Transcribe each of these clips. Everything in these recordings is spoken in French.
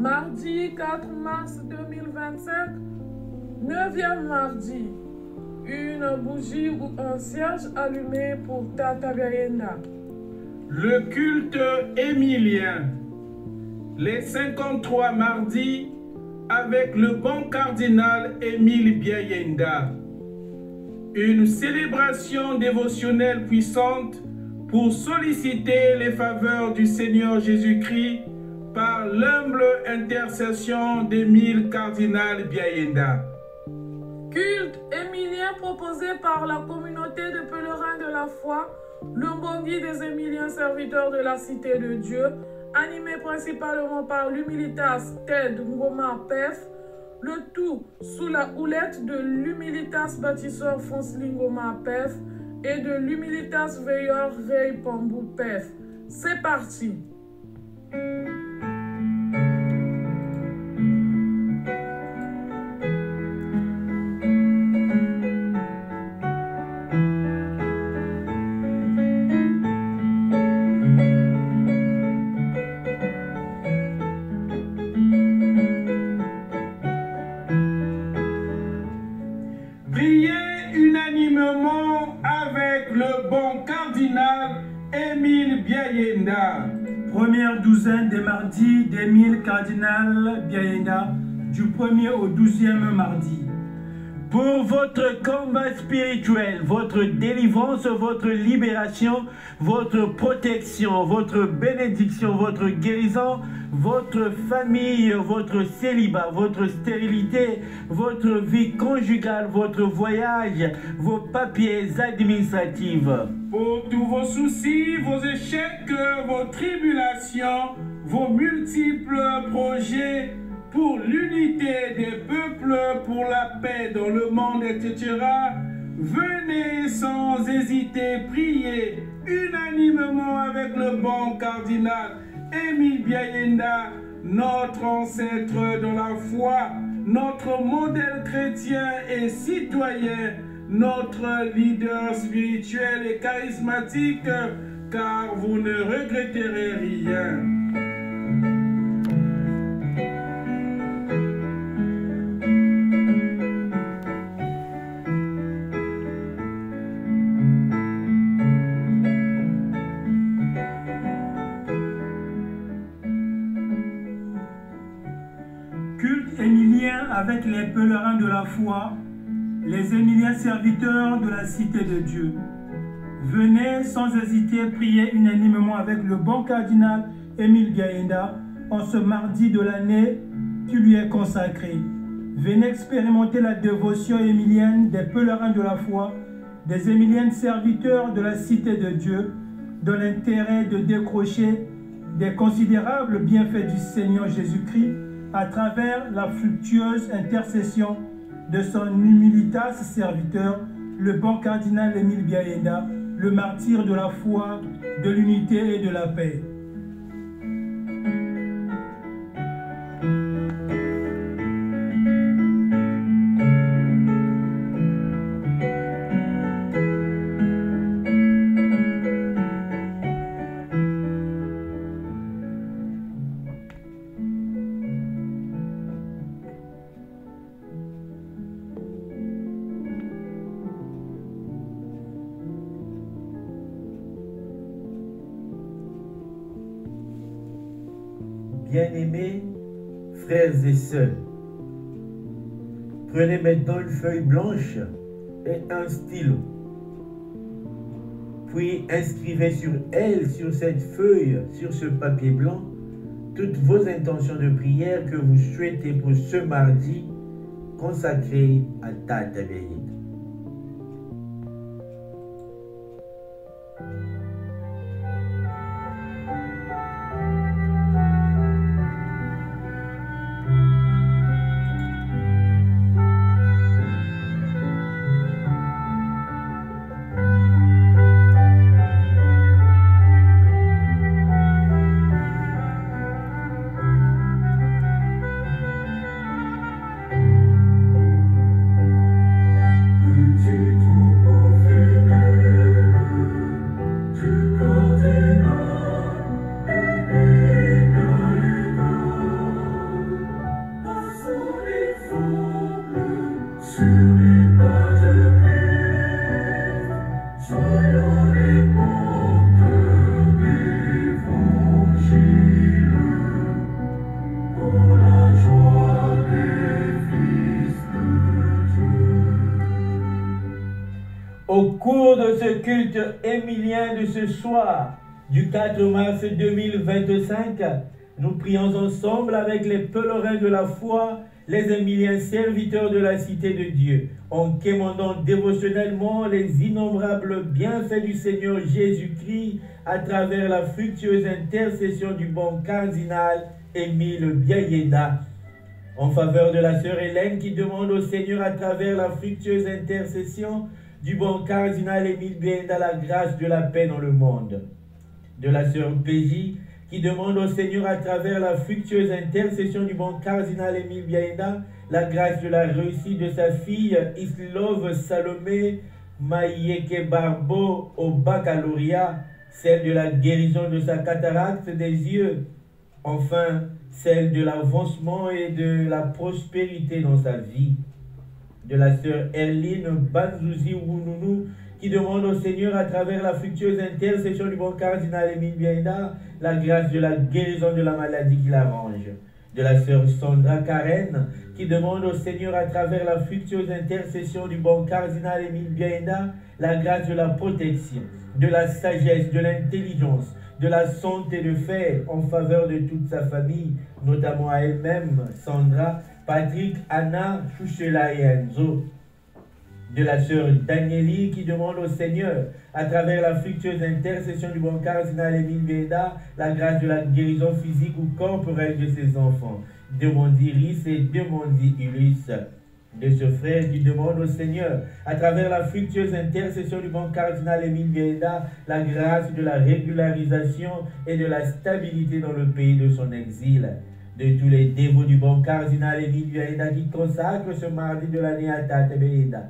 Mardi 4 mars 2025, 9e mardi. Une bougie ou un cierge allumé pour Tata Biayenda. Le culte émilien. Les 53 mardis avec le bon cardinal Émile Biayenda. Une célébration dévotionnelle puissante pour solliciter les faveurs du Seigneur Jésus-Christ par l'humble intercession d'Émile Cardinal Biayenda. Culte émilien proposé par la communauté de pèlerins de la foi, le Mbongi des Émiliens serviteurs de la Cité de Dieu, animé principalement par l'Humilitas Ted Ngoma Pef, le tout sous la houlette de l'Humilitas bâtisseur Fonseling Ngoma Pef et de l'Humilitas veilleur Rey Pambou Pef. C'est parti! Priez unanimement avec le bon cardinal Émile Biayenda. Première douzaine des mardis d'Émile Cardinal Biayenda, du 1er au 12e mardi. Pour votre combat spirituel, votre délivrance, votre libération, votre protection, votre bénédiction, votre guérison, votre famille, votre célibat, votre stérilité, votre vie conjugale, votre voyage, vos papiers administratifs. Pour tous vos soucis, vos échecs, vos tribulations, vos multiples projets, pour l'unité des peuples, pour la paix dans le monde, etc. Venez sans hésiter prier unanimement avec le bon cardinal Émile Biayenda, notre ancêtre dans la foi, notre modèle chrétien et citoyen, notre leader spirituel et charismatique, car vous ne regretterez rien. Culte émilien avec les pèlerins de la foi, les Émiliens serviteurs de la Cité de Dieu. Venez sans hésiter prier unanimement avec le bon cardinal Émile Biayenda en ce mardi de l'année qui lui est consacré. Venez expérimenter la dévotion émilienne des pèlerins de la foi, des Émiliens serviteurs de la Cité de Dieu, dans l'intérêt de décrocher des considérables bienfaits du Seigneur Jésus-Christ à travers la fructueuse intercession de son humilitas serviteur, le bon cardinal Émile Biayenda, le martyr de la foi, de l'unité et de la paix. Bien-aimés frères et sœurs, prenez maintenant une feuille blanche et un stylo. Puis inscrivez sur elle, sur cette feuille, sur ce papier blanc, toutes vos intentions de prière que vous souhaitez pour ce mardi consacré à Tata Biayenda. le culte émilien de ce soir, du 4 mars 2025, nous prions ensemble avec les pèlerins de la foi, les Émiliens serviteurs de la cité de Dieu, en quémandant dévotionnellement les innombrables bienfaits du Seigneur Jésus-Christ à travers la fructueuse intercession du bon cardinal Émile Biayenda, en faveur de la sœur Hélène qui demande au Seigneur à travers la fructueuse intercession du bon cardinal Émile Biayenda la grâce de la paix dans le monde, de la sœur PJ qui demande au Seigneur à travers la fructueuse intercession du bon cardinal Émile Biayenda la grâce de la réussite de sa fille Islove Salomé Mayeke Barbo au baccalauréat, celle de la guérison de sa cataracte des yeux, enfin celle de l'avancement et de la prospérité dans sa vie, de la sœur Erline Banzouzi Wununu qui demande au Seigneur à travers la fructueuse intercession du bon cardinal Émile Biayenda la grâce de la guérison de la maladie qui l'arrange, de la sœur Sandra Karen qui demande au Seigneur à travers la fructueuse intercession du bon cardinal Émile Biayenda la grâce de la protection, de la sagesse, de l'intelligence, de la santé de fer en faveur de toute sa famille, notamment à elle-même, Sandra, Patrick, Anna, Chouchela et Enzo. De la sœur Danieli qui demande au Seigneur, à travers la fructueuse intercession du bon cardinal Émile Biayenda, la grâce de la guérison physique ou corporelle de ses enfants. De Mondiris et de Mondiulus. De ce frère qui demande au Seigneur, à travers la fructueuse intercession du bon cardinal Émile Biayenda, la grâce de la régularisation et de la stabilité dans le pays de son exil. De tous les dévots du bon cardinal Émile Biayenda qui consacrent ce mardi de l'année à Tata Biayenda.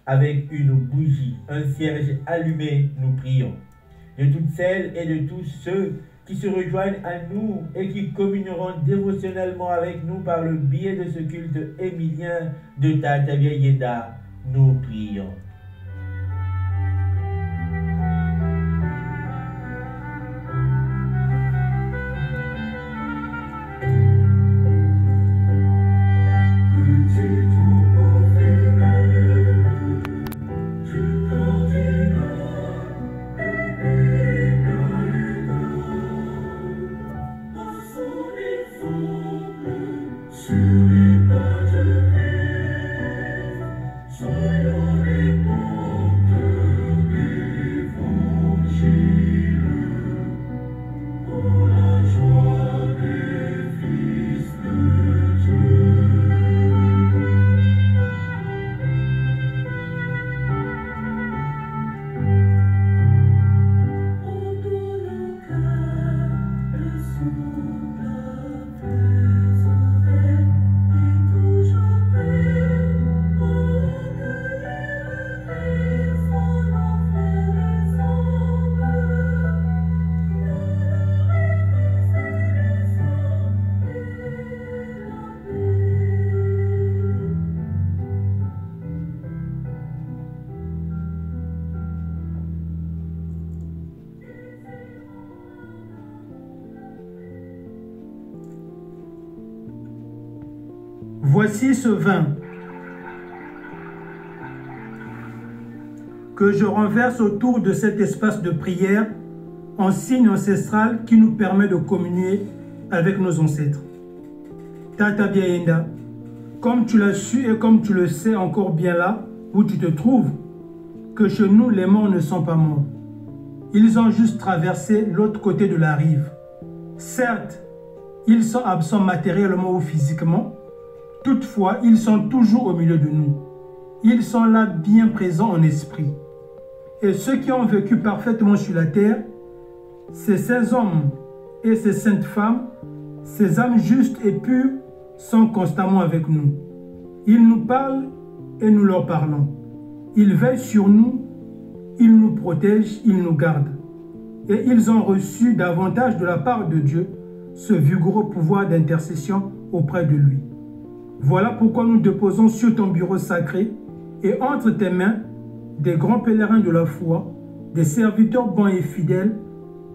Avec une bougie, un cierge allumé, nous prions. De toutes celles et de tous ceux qui se rejoignent à nous et qui communieront dévotionnellement avec nous par le biais de ce culte émilien de Tata Biayenda, nous prions. Voici ce vin que je renverse autour de cet espace de prière en signe ancestral qui nous permet de communier avec nos ancêtres. Tata Biayenda, comme tu l'as su et comme tu le sais encore bien là où tu te trouves, que chez nous les morts ne sont pas morts. Ils ont juste traversé l'autre côté de la rive. Certes, ils sont absents matériellement ou physiquement, toutefois, ils sont toujours au milieu de nous. Ils sont là bien présents en esprit. Et ceux qui ont vécu parfaitement sur la terre, ces saints hommes et ces saintes femmes, ces âmes justes et pures, sont constamment avec nous. Ils nous parlent et nous leur parlons. Ils veillent sur nous, ils nous protègent, ils nous gardent. Et ils ont reçu davantage de la part de Dieu ce vigoureux pouvoir d'intercession auprès de lui. Voilà pourquoi nous déposons sur ton bureau sacré et entre tes mains des grands pèlerins de la foi, des serviteurs bons et fidèles,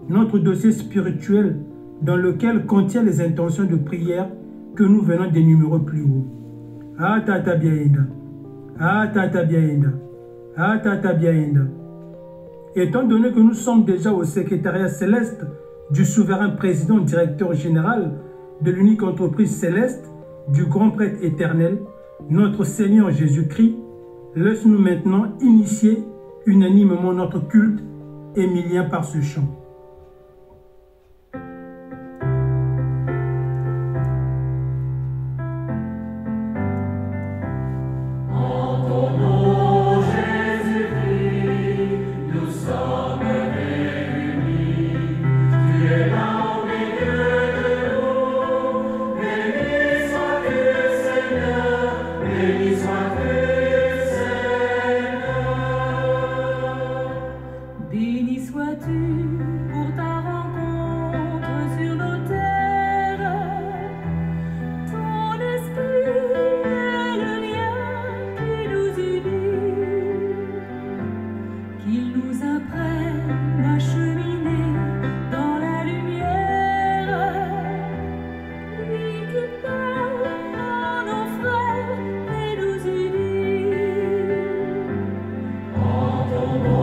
notre dossier spirituel dans lequel contient les intentions de prière que nous venons d'énumérer plus haut. Ah Tata Biayenda, ah Tata Biayenda, ah Tata Biayenda. Étant donné que nous sommes déjà au secrétariat céleste du souverain président directeur général de l'unique entreprise céleste du grand prêtre éternel, notre Seigneur Jésus-Christ, laisse-nous maintenant initier unanimement notre culte émilien par ce chant. Béni sois-tu pour ta rencontre sur nos terres. Ton esprit est le lien qui nous unit, qu'il nous apprenne à cheminer dans la lumière. Lui qui parle à nos frères et nous unit. En ton nom,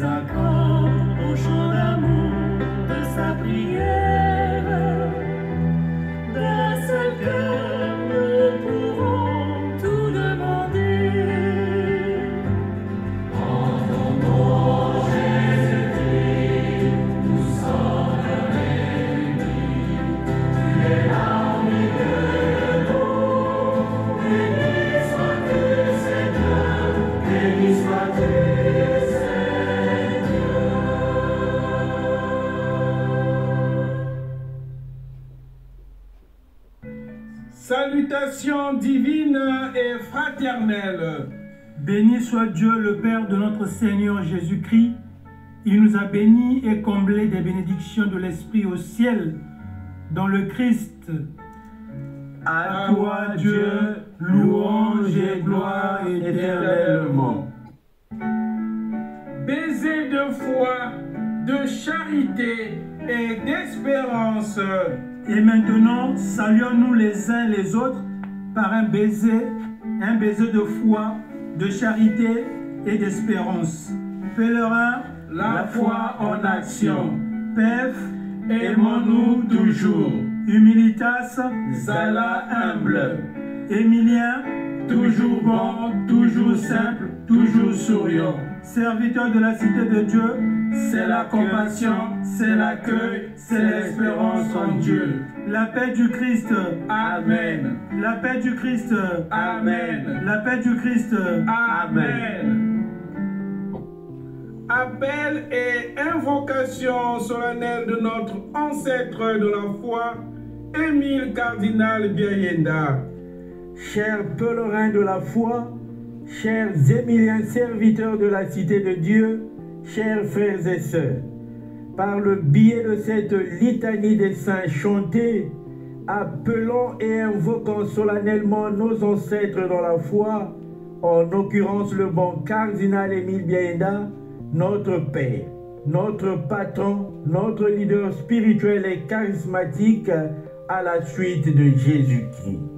accorde au chant d'amour de sa prière. D'un seul cœur, nous pourrons tout demander. En ton nom, Jésus-Christ, nous sommes réunis. Tu es là au milieu de nous. Béni sois-tu, Seigneur, béni sois-tu. Salutations divines et fraternelles. Béni soit Dieu, le Père de notre Seigneur Jésus-Christ. Il nous a bénis et comblés des bénédictions de l'Esprit au ciel, dans le Christ. À toi, Dieu, louange et gloire éternellement. Baiser de foi, de charité et d'espérance. Et maintenant, saluons-nous les uns les autres par un baiser de foi, de charité et d'espérance. Pèlerin, la foi en action. Pef, aimons-nous toujours. Humilitas, Zala humble. Émilien, toujours bon, toujours simple, toujours souriant. Serviteur de la cité de Dieu, c'est la compassion, c'est l'accueil, c'est l'espérance en Dieu. La paix du Christ. Amen. La paix du Christ. Amen. La paix du Christ. Amen. Appel et invocation solennelle de notre ancêtre de la foi, Émile Cardinal Biayenda. Chers pèlerins de la foi, chers Émiliens serviteurs de la cité de Dieu, chers frères et sœurs, par le biais de cette litanie des saints chantée, appelons et invoquons solennellement nos ancêtres dans la foi, en l'occurrence le bon cardinal Émile Biayenda, notre Père, notre patron, notre leader spirituel et charismatique à la suite de Jésus-Christ.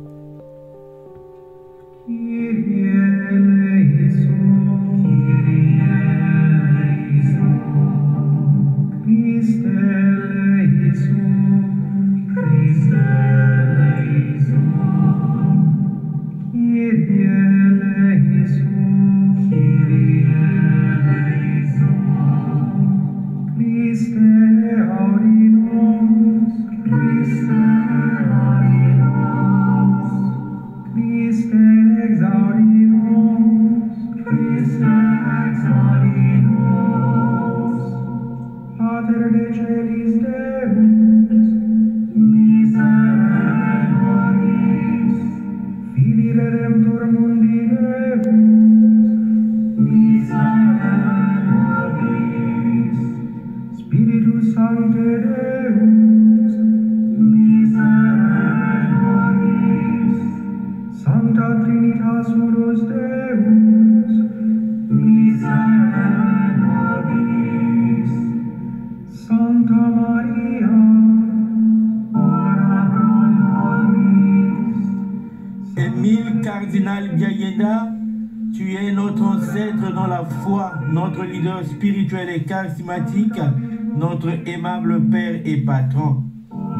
Redemptor mundi Deus, cardinal Biayenda, tu es notre ancêtre dans la foi, notre leader spirituel et charismatique, notre aimable Père et Patron.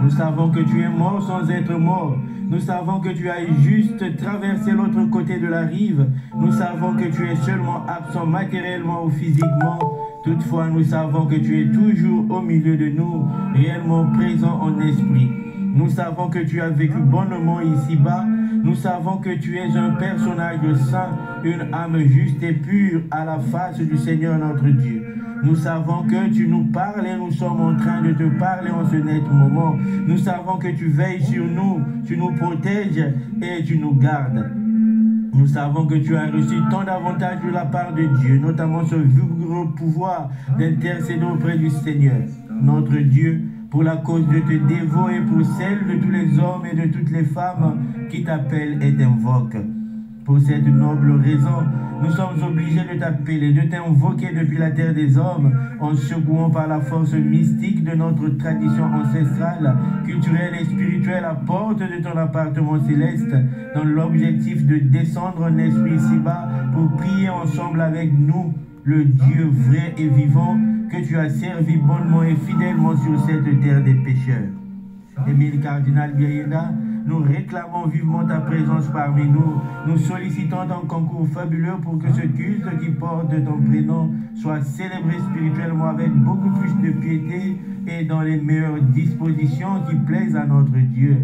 Nous savons que tu es mort sans être mort. Nous savons que tu as juste traversé l'autre côté de la rive. Nous savons que tu es seulement absent matériellement ou physiquement. Toutefois, nous savons que tu es toujours au milieu de nous, réellement présent en esprit. Nous savons que tu as vécu bonnement ici-bas. Nous savons que tu es un personnage saint, une âme juste et pure à la face du Seigneur notre Dieu. Nous savons que tu nous parles et nous sommes en train de te parler en ce net moment. Nous savons que tu veilles sur nous, tu nous protèges et tu nous gardes. Nous savons que tu as reçu tant d'avantages de la part de Dieu, notamment ce vigoureux pouvoir d'intercéder auprès du Seigneur, notre Dieu, pour la cause de tes dévots et pour celle de tous les hommes et de toutes les femmes qui t'appellent et t'invoquent. Pour cette noble raison, nous sommes obligés de t'appeler, de t'invoquer depuis la terre des hommes, en secouant par la force mystique de notre tradition ancestrale, culturelle et spirituelle à porte de ton appartement céleste, dans l'objectif de descendre en esprit ici-bas pour prier ensemble avec nous, le Dieu vrai et vivant, que tu as servi bonnement et fidèlement sur cette terre des pécheurs. Émile Cardinal Biayenda, nous réclamons vivement ta présence parmi nous. Nous sollicitons ton concours fabuleux pour que ce culte qui porte ton prénom soit célébré spirituellement avec beaucoup plus de piété et dans les meilleures dispositions qui plaisent à notre Dieu.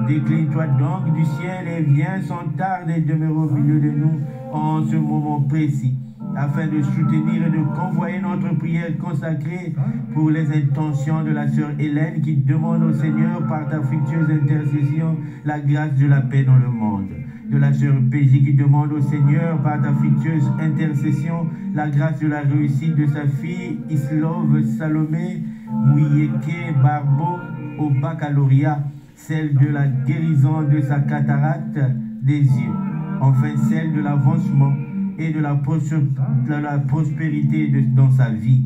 Décline-toi donc du ciel et viens sans tarder demeurer au milieu de nous en ce moment précis, afin de soutenir et de convoyer notre prière consacrée pour les intentions de la sœur Hélène qui demande au Seigneur par ta fructueuse intercession la grâce de la paix dans le monde. De la sœur PJ qui demande au Seigneur par ta fructueuse intercession la grâce de la réussite de sa fille Islove Salomé Mouyeke Barbo au baccalauréat, celle de la guérison de sa cataracte des yeux, enfin celle de l'avancement et de la prospérité dans sa vie.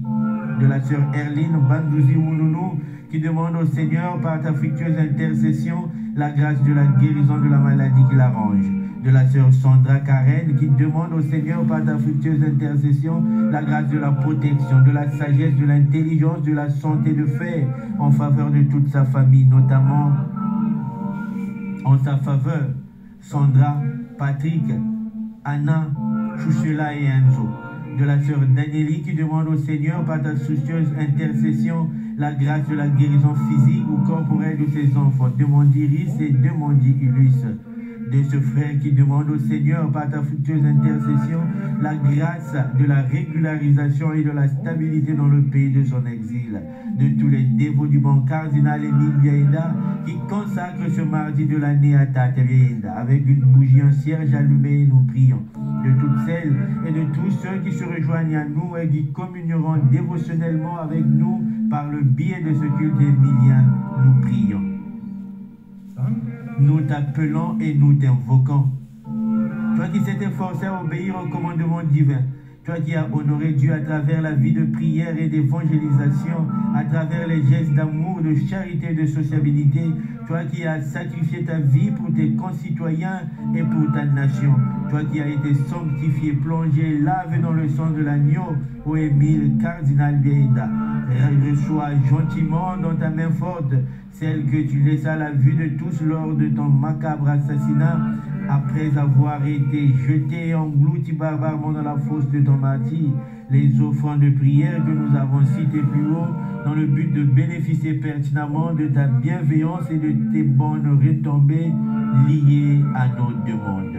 De la sœur Erline Bandouzi Oulounou qui demande au Seigneur par ta fructueuse intercession la grâce de la guérison de la maladie qui l'arrange. De la sœur Sandra Karen qui demande au Seigneur par ta fructueuse intercession la grâce de la protection, de la sagesse, de l'intelligence, de la santé de fer en faveur de toute sa famille, notamment en sa faveur. Sandra, Patrick, Anna, Chouchela et Enzo. De la sœur Danieli qui demande au Seigneur par ta soucieuse intercession la grâce de la guérison physique ou corporelle de ses enfants, de Mondiris et de Mondilus. De ce frère qui demande au Seigneur par ta fructueuse intercession la grâce de la régularisation et de la stabilité dans le pays de son exil. De tous les dévots du bon cardinal Émile Biayenda qui consacre ce mardi de l'année à Tate Biayenda avec une bougie en cierge allumée, nous prions. De toutes celles et de tous ceux qui se rejoignent à nous et qui communieront dévotionnellement avec nous par le biais de ce culte émilien, nous prions. Nous t'appelons et nous t'invoquons. Toi qui s'es efforcé à obéir au commandement divin, toi qui as honoré Dieu à travers la vie de prière et d'évangélisation, à travers les gestes d'amour, de charité et de sociabilité, toi qui as sacrifié ta vie pour tes concitoyens et pour ta nation, toi qui as été sanctifié, plongé, lavé dans le sang de l'agneau, ô Émile Cardinal Biayenda, reçois gentiment dans ta main forte celle que tu laissas à la vue de tous lors de ton macabre assassinat, après avoir été jeté et englouti barbairement dans la fosse de ton martyr, les offrandes de prière que nous avons citées plus haut, dans le but de bénéficier pertinemment de ta bienveillance et de tes bonnes retombées liées à nos demandes.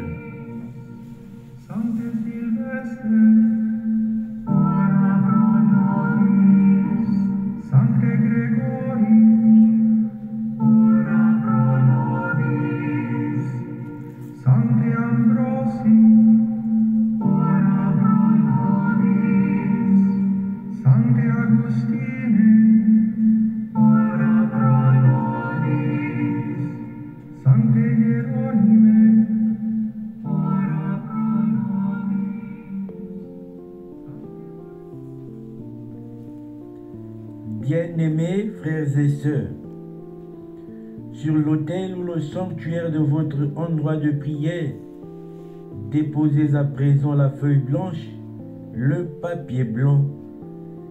Bien-aimés frères et sœurs, sur l'autel ou le sanctuaire de votre endroit de prière, déposez à présent la feuille blanche, le papier blanc,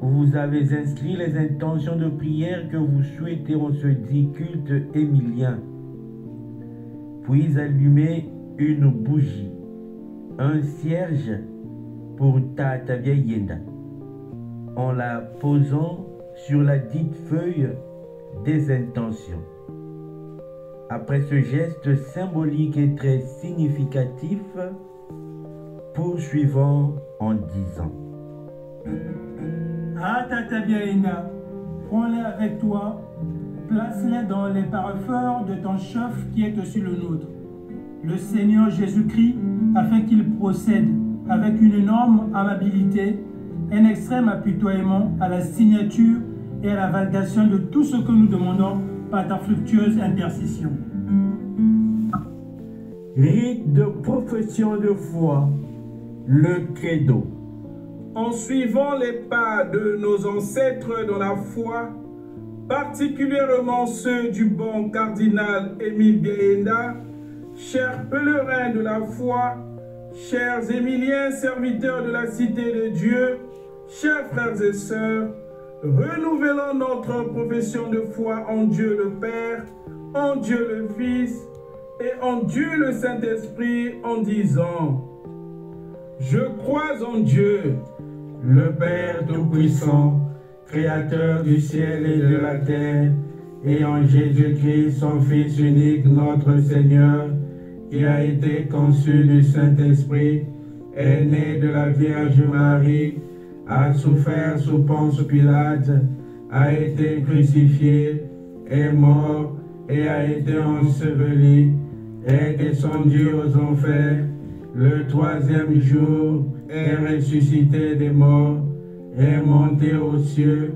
où vous avez inscrit les intentions de prière que vous souhaitez en ce dit culte émilien. Puis allumez une bougie, un cierge pour Tata Biayenda, en la posant sur la dite feuille des intentions. Après ce geste symbolique et très significatif, poursuivons en disant: Ah, Tata Biayenda, prends-les avec toi, place-les dans les parapheurs de ton chef qui est aussi le nôtre, le Seigneur Jésus-Christ, afin qu'il procède avec une énorme amabilité, un extrême apitoiement à la signature et à la validation de tout ce que nous demandons par ta fructueuse intercession. Rite de profession de foi, le credo. En suivant les pas de nos ancêtres dans la foi, particulièrement ceux du bon cardinal Émile Biayenda, chers pèlerins de la foi, chers Émiliens serviteurs de la cité de Dieu, chers frères et sœurs, renouvelons notre profession de foi en Dieu le Père, en Dieu le Fils et en Dieu le Saint-Esprit en disant: Je crois en Dieu, le Père Tout-Puissant, Créateur du ciel et de la terre, et en Jésus-Christ, son Fils unique, notre Seigneur, qui a été conçu du Saint-Esprit, est né de la Vierge Marie, a souffert sous Ponce Pilate, a été crucifié, est mort et a été enseveli, est descendu aux enfers, le troisième jour est ressuscité des morts, est monté aux cieux,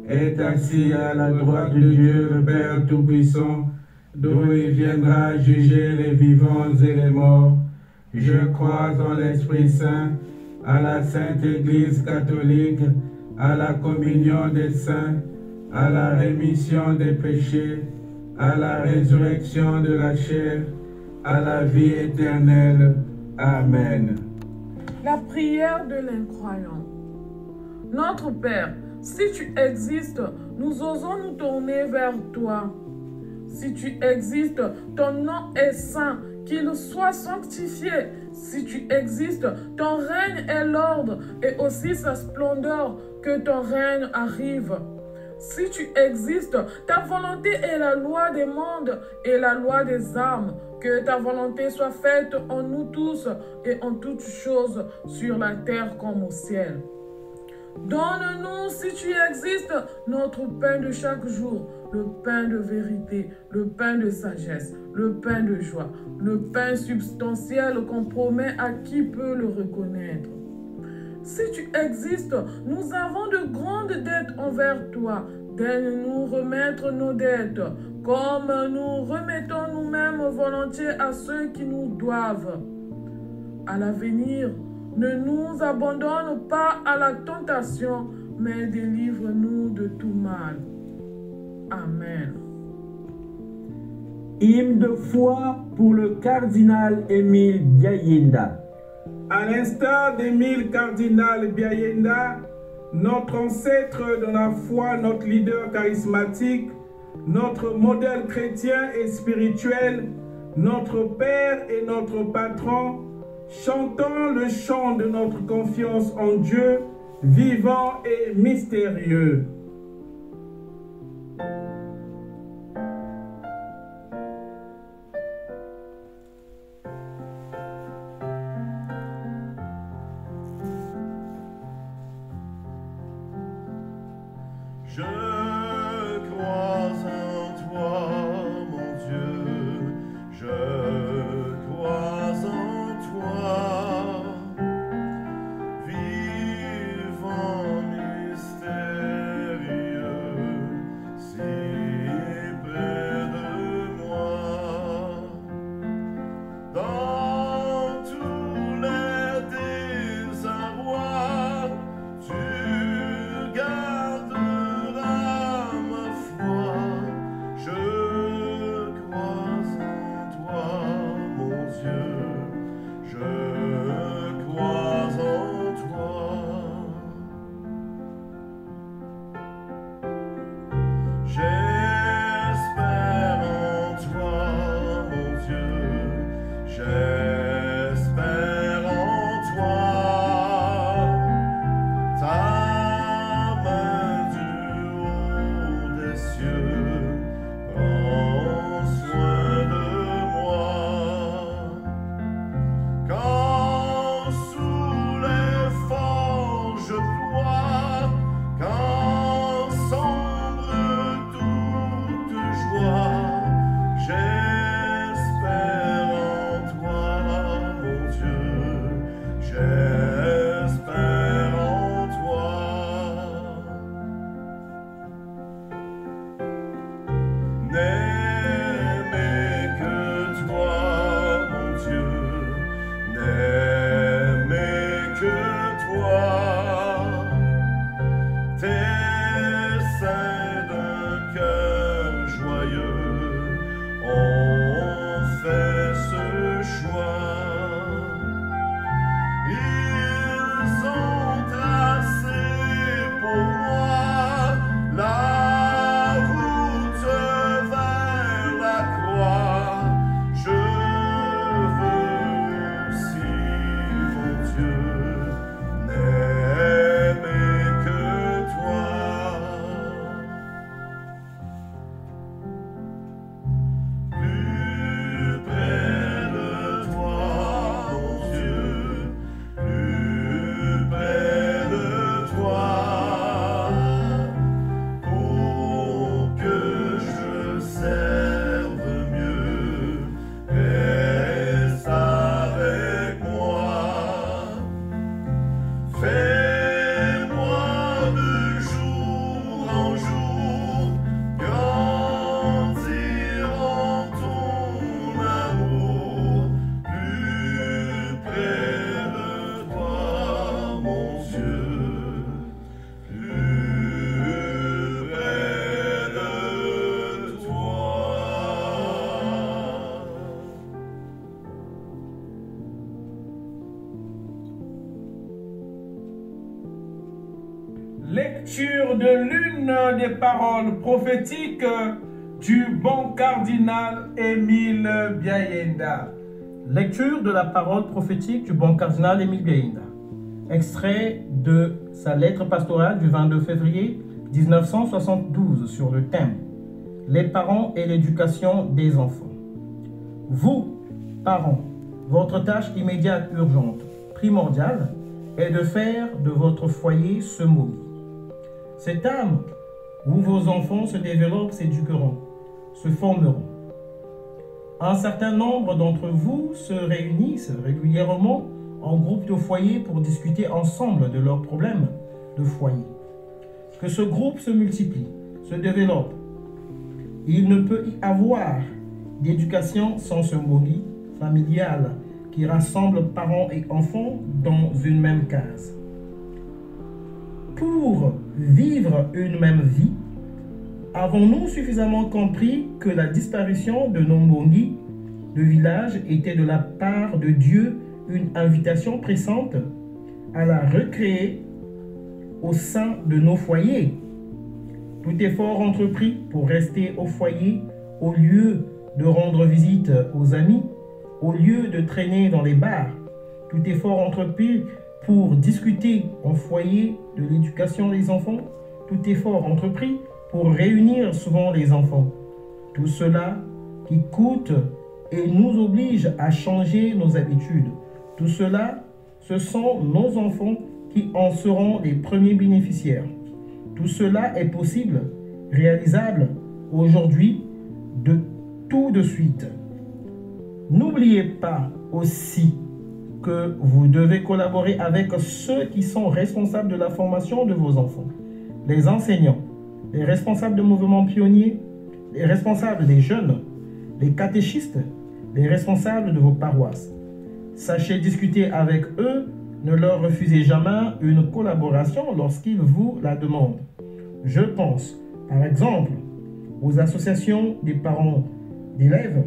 est assis à la droite de Dieu le Père Tout-Puissant, d'où il viendra juger les vivants et les morts. Je crois en l'Esprit Saint, à la Sainte Église catholique, à la communion des saints, à la rémission des péchés, à la résurrection de la chair, à la vie éternelle. Amen. La prière de l'incroyant. Notre Père, si tu existes, nous osons nous tourner vers toi. Si tu existes, ton nom est saint, qu'il soit sanctifié. Si tu existes, ton règne est l'ordre et aussi sa splendeur, que ton règne arrive. Si tu existes, ta volonté est la loi des mondes et la loi des âmes. Que ta volonté soit faite en nous tous et en toutes choses, sur la terre comme au ciel. Donne-nous, si tu existes, notre pain de chaque jour, le pain de vérité, le pain de sagesse, le pain de joie, le pain substantiel qu'on promet à qui peut le reconnaître. Si tu existes, nous avons de grandes dettes envers toi. Daigne-nous remettre nos dettes, comme nous remettons nous-mêmes volontiers à ceux qui nous doivent. À l'avenir, ne nous abandonne pas à la tentation, mais délivre-nous de tout mal. Amen. Hymne de foi pour le cardinal Émile Biayenda. À l'instar d'Émile cardinal Biayenda, notre ancêtre dans la foi, notre leader charismatique, notre modèle chrétien et spirituel, notre Père et notre Patron, chantons le chant de notre confiance en Dieu, vivant et mystérieux. Je crois en toi, mon Dieu, je crois en toi, vivant mystérieux, si près de moi, dans tous les désarrois, tu garderas Lecture de l'une des paroles prophétiques du bon cardinal Émile Biayenda. Lecture de la parole prophétique du bon cardinal Émile Biayenda. Extrait de sa lettre pastorale du 22 février 1972 sur le thème « Les parents et l'éducation des enfants ». Vous, parents, votre tâche immédiate, urgente, primordiale est de faire de votre foyer ce mobile. Cette âme où vos enfants se développent, s'éduqueront, se formeront. Un certain nombre d'entre vous se réunissent régulièrement en groupe de foyer pour discuter ensemble de leurs problèmes de foyer. Que ce groupe se multiplie, se développe. Il ne peut y avoir d'éducation sans ce mobile familial qui rassemble parents et enfants dans une même case. Pour vivre une même vie, avons-nous suffisamment compris que la disparition de nos mbongi de village était de la part de Dieu une invitation pressante à la recréer au sein de nos foyers? Tout effort entrepris pour rester au foyer au lieu de rendre visite aux amis, au lieu de traîner dans les bars, tout effort entrepris pour discuter en foyer de l'éducation des enfants, tout effort entrepris pour réunir souvent les enfants. Tout cela qui coûte et nous oblige à changer nos habitudes. Tout cela, ce sont nos enfants qui en seront les premiers bénéficiaires. Tout cela est possible, réalisable aujourd'hui, tout de suite. N'oubliez pas aussi que vous devez collaborer avec ceux qui sont responsables de la formation de vos enfants, les enseignants, les responsables de mouvements pionniers, les responsables des jeunes, les catéchistes, les responsables de vos paroisses. Sachez discuter avec eux, ne leur refusez jamais une collaboration lorsqu'ils vous la demandent. Je pense, par exemple, aux associations des parents d'élèves,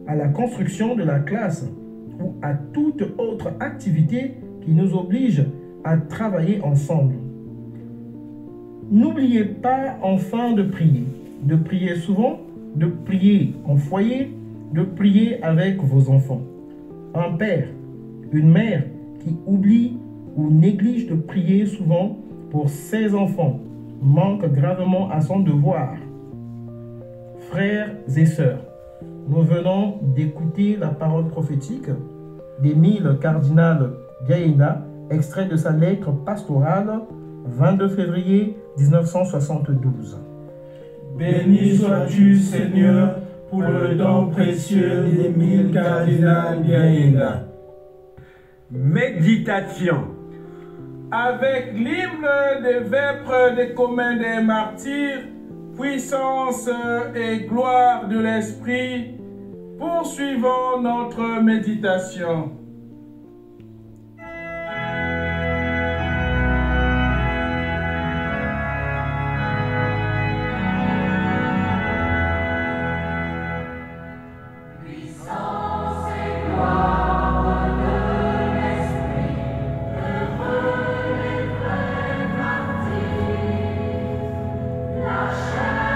à la construction de la classe ou à toute autre activité qui nous oblige à travailler ensemble. N'oubliez pas enfin de prier souvent, de prier en foyer, de prier avec vos enfants. Un père, une mère qui oublie ou néglige de prier souvent pour ses enfants manque gravement à son devoir. Frères et sœurs, nous venons d'écouter la parole prophétique d'Émile Cardinal Biayenda, extrait de sa lettre pastorale 22 février 1972. Béni sois-tu, Seigneur, pour le don précieux d'Émile Cardinal Biayenda. Méditation. Avec l'hymne des vêpres des communs des martyrs, puissance et gloire de l'Esprit, poursuivons notre méditation. La chair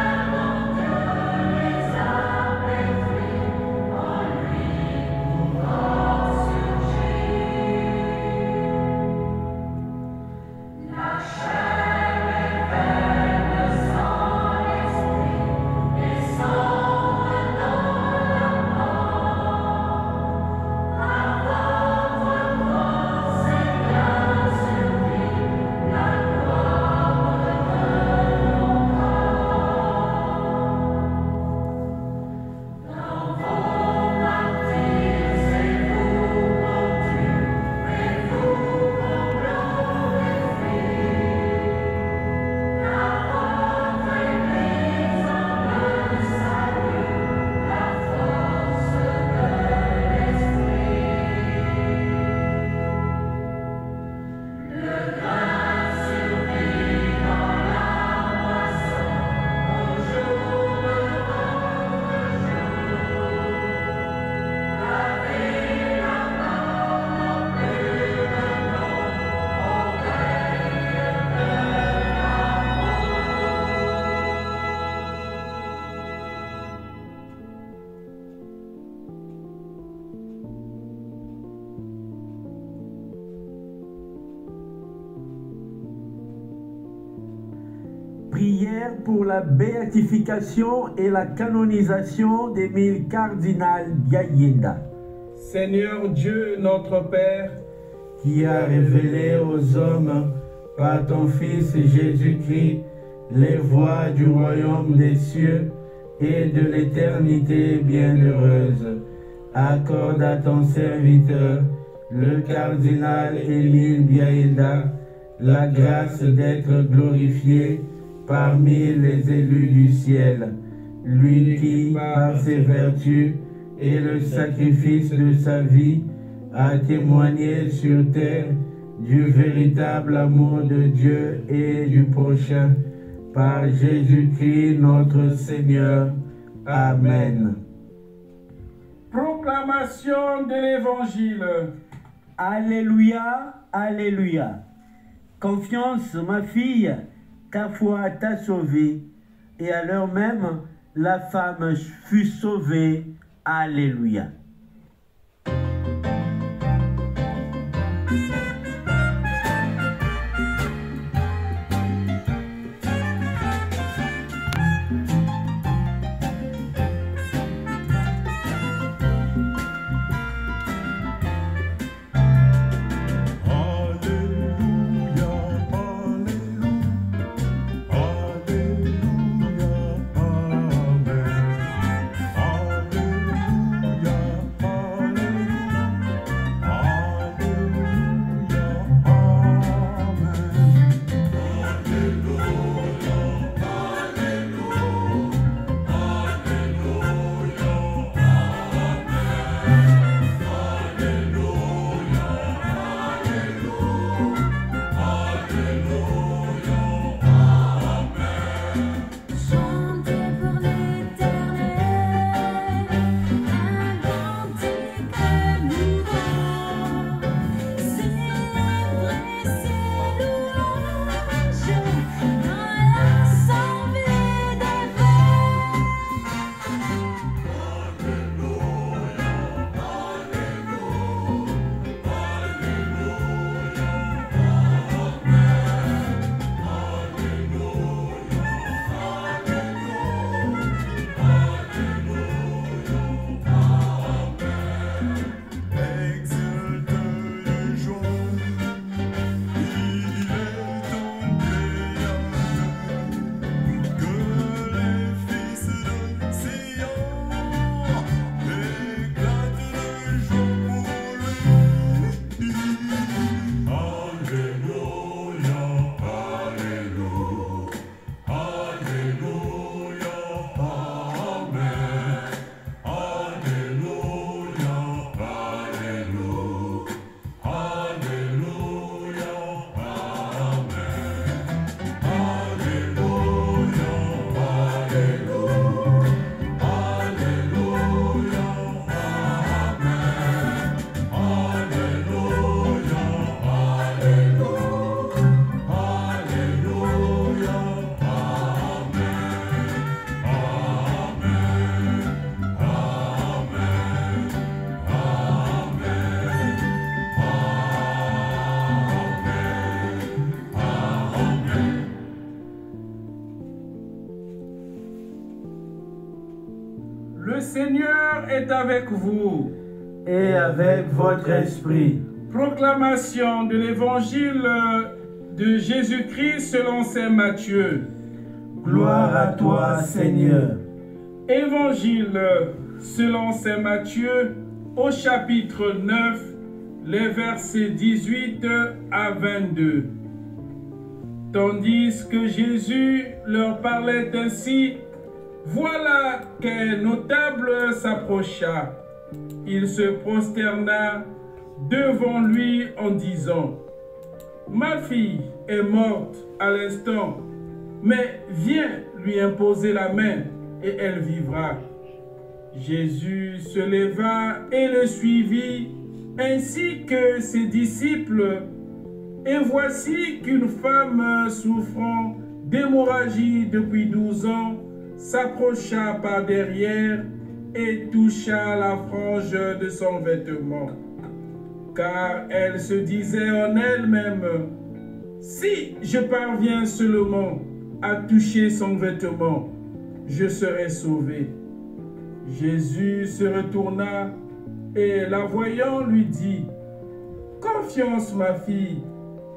Prière pour la béatification et la canonisation d'Émile Cardinal Biayenda. Seigneur Dieu, notre Père, qui a révélé aux hommes par ton Fils Jésus-Christ les voies du royaume des cieux et de l'éternité bienheureuse, accorde à ton serviteur, le cardinal Émile Biayenda, la grâce d'être glorifié parmi les élus du ciel, lui qui, par ses vertus et le sacrifice de sa vie, a témoigné sur terre du véritable amour de Dieu et du prochain, par Jésus-Christ notre Seigneur. Amen. Proclamation de l'Évangile. Alléluia, alléluia. Confiance, ma fille, ta foi t'a sauvée, et à l'heure même, la femme fut sauvée. Alléluia. Le Seigneur est avec vous. Et avec votre esprit. Proclamation de l'Évangile de Jésus-Christ selon saint Matthieu. Gloire à toi, Seigneur. Évangile selon saint Matthieu au chapitre 9, les versets 18 à 22. Tandis que Jésus leur parlait ainsi, voilà qu'un notable s'approcha. Il se prosterna devant lui en disant, « Ma fille est morte à l'instant, mais viens lui imposer la main et elle vivra. » Jésus se leva et le suivit, ainsi que ses disciples. Et voici qu'une femme souffrant d'hémorragie depuis 12 ans s'approcha par derrière et toucha la frange de son vêtement. Car elle se disait en elle-même, « Si je parviens seulement à toucher son vêtement, je serai sauvé. Jésus se retourna et la voyant lui dit, confiance ma fille,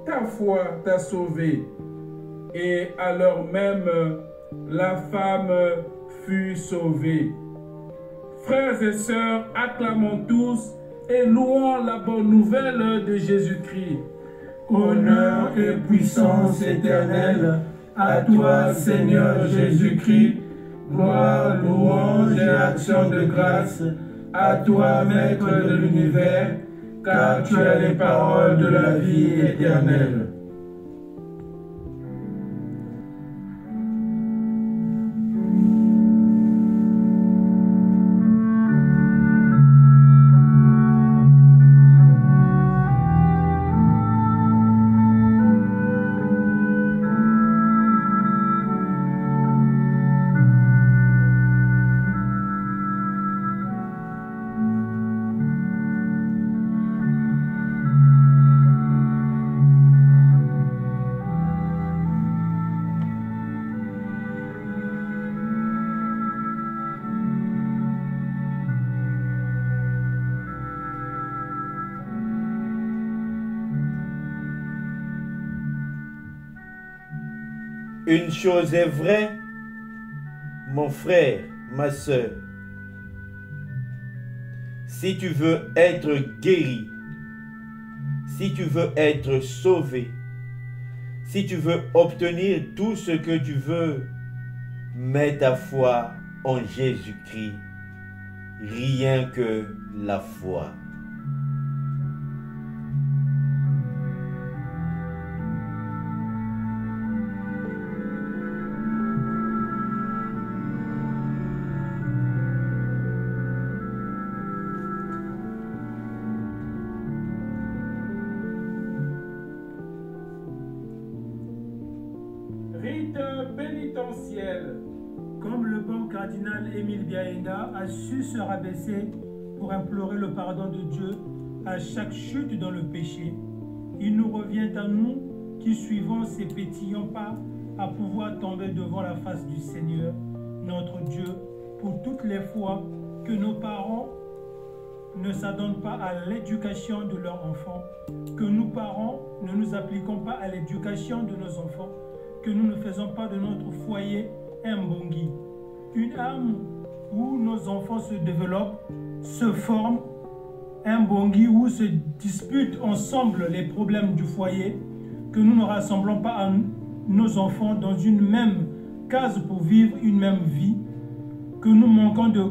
ta foi t'a sauvée. Et à l'heure même, la femme fut sauvée. Frères et sœurs, acclamons tous et louons la bonne nouvelle de Jésus-Christ. Honneur et puissance éternelle à toi, Seigneur Jésus-Christ. Gloire, louange et action de grâce à toi, Maître de l'univers, car tu as les paroles de la vie éternelle. Une chose est vraie, mon frère, ma soeur. Si tu veux être guéri, si tu veux être sauvé, si tu veux obtenir tout ce que tu veux, mets ta foi en Jésus-Christ. Rien que la foi. Rite pénitentiel. Comme le bon cardinal Émile Biaenda a su se rabaisser pour implorer le pardon de Dieu à chaque chute dans le péché, il nous revient à nous qui suivons ces pétillants pas à pouvoir tomber devant la face du Seigneur, notre Dieu, pour toutes les fois que nos parents ne s'adonnent pas à l'éducation de leurs enfants, que nous parents ne nous appliquons pas à l'éducation de nos enfants, que nous ne faisons pas de notre foyer un mbongi, une âme où nos enfants se développent, se forment, un mbongi où se disputent ensemble les problèmes du foyer, que nous ne rassemblons pas à nos enfants dans une même case pour vivre une même vie, que nous manquons de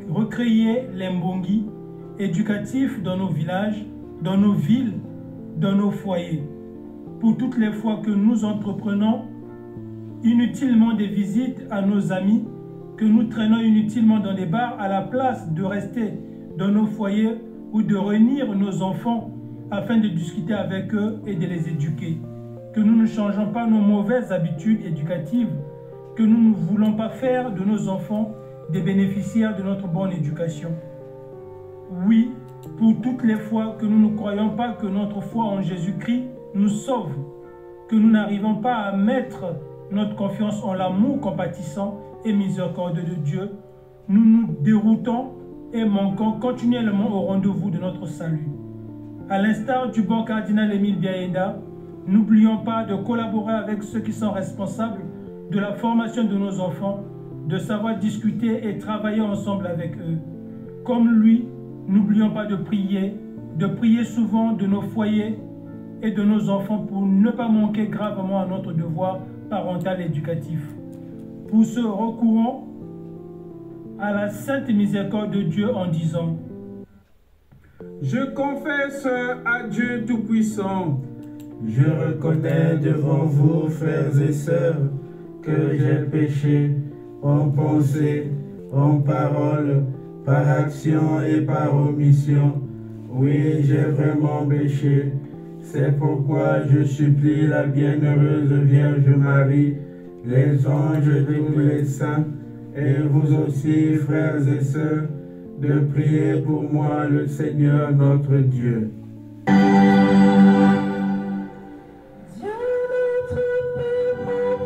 recréer les mbongi éducatifs dans nos villages, dans nos villes, dans nos foyers. Pour toutes les fois que nous entreprenons inutilement des visites à nos amis, que nous traînons inutilement dans les bars à la place de rester dans nos foyers ou de réunir nos enfants afin de discuter avec eux et de les éduquer. Que nous ne changeons pas nos mauvaises habitudes éducatives, que nous ne voulons pas faire de nos enfants des bénéficiaires de notre bonne éducation. Oui, pour toutes les fois que nous ne croyons pas que notre foi en Jésus-Christ nous sauve, que nous n'arrivons pas à mettre notre confiance en l'amour compatissant et miséricordieux de Dieu, nous nous déroutons et manquons continuellement au rendez-vous de notre salut. À l'instar du bon cardinal Émile Biaenda, n'oublions pas de collaborer avec ceux qui sont responsables de la formation de nos enfants, de savoir discuter et travailler ensemble avec eux. Comme lui, n'oublions pas de prier souvent de nos foyers et de nos enfants pour ne pas manquer gravement à notre devoir parental éducatif. Pour ce, recourons à la sainte miséricorde de Dieu en disant: Je confesse à Dieu Tout-Puissant. Je reconnais devant vous, frères et sœurs, que j'ai péché en pensée, en parole, par action et par omission. Oui, j'ai vraiment péché. C'est pourquoi je supplie la bienheureuse Vierge Marie, les anges et tous les saints, et vous aussi, frères et sœurs, de prier pour moi le Seigneur notre Dieu. Dieu notre Père,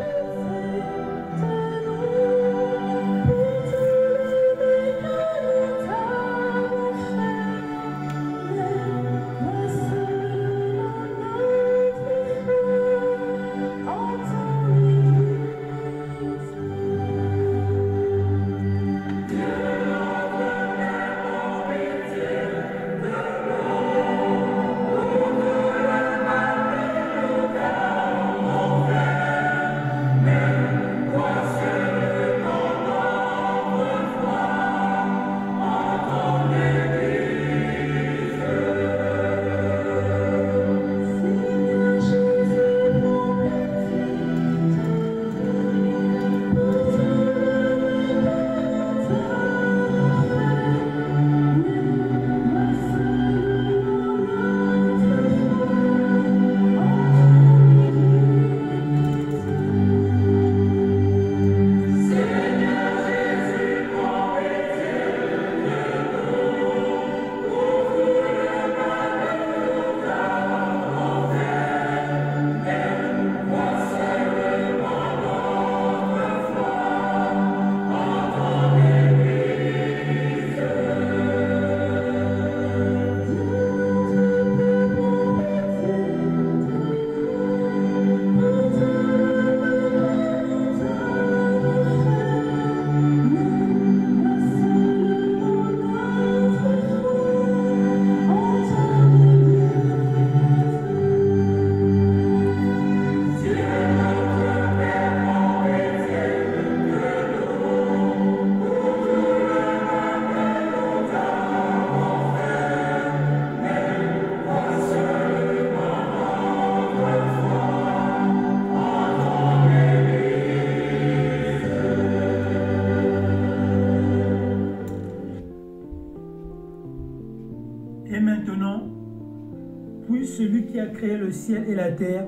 celui qui a créé le ciel et la terre,